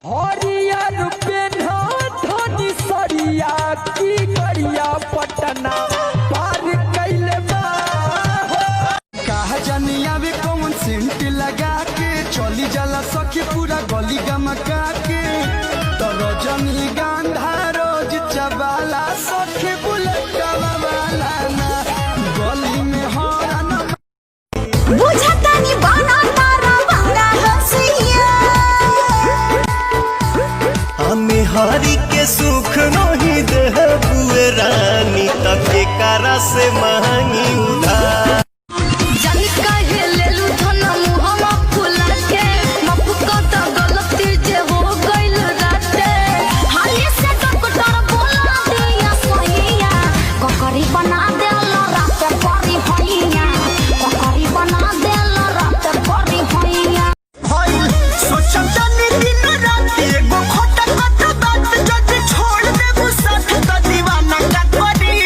हरियर पेन्हा धोनी सरिया की करिया पटना पार कैले बा कहा जनिया में कौन सेंट लगा के चली जाला सखी पूरा गली गमका के तो रजनी गांधा रोज चबाला सखी बुलेट वाला ना गली में हॉर्न बुझता नहीं बना तारा बंगा हंसिया हमें हरी के सुख नहीं देह बुए रानी तके करा से मांगी उधार जानी काहे लेलू धना मुहमा फुला के मप को तो गलती जे हो गइल राते हाली से डॉक्टर बोला दिया सहिया कोकरी बना देला रात परी होइया कोकरी बना देला रात परी होइया सोचम जानी दिन रात एगो खोटा खोटा बात जल्दी छोड़ देबू साथ तो दीवाना का करी।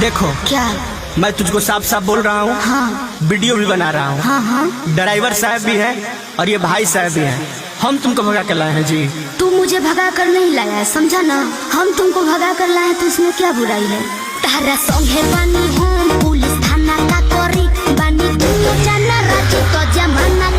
देखो क्या मैं तुझको साफ साफ बोल रहा हूँ। हाँ वीडियो भी बना रहा हूँ। हाँ ड्राइवर साहब भी है और ये भाई साहब भी हैं। हम तुमको भगा कर लाए हैं जी। तू मुझे भगा कर नहीं लाया है, समझा ना। हम तुमको भगा कर लाए तो इसमें क्या बुराई है। तारा संगे बानी हम पुलिस थाना का कोरी बानी तू जाना राजू तो जमाना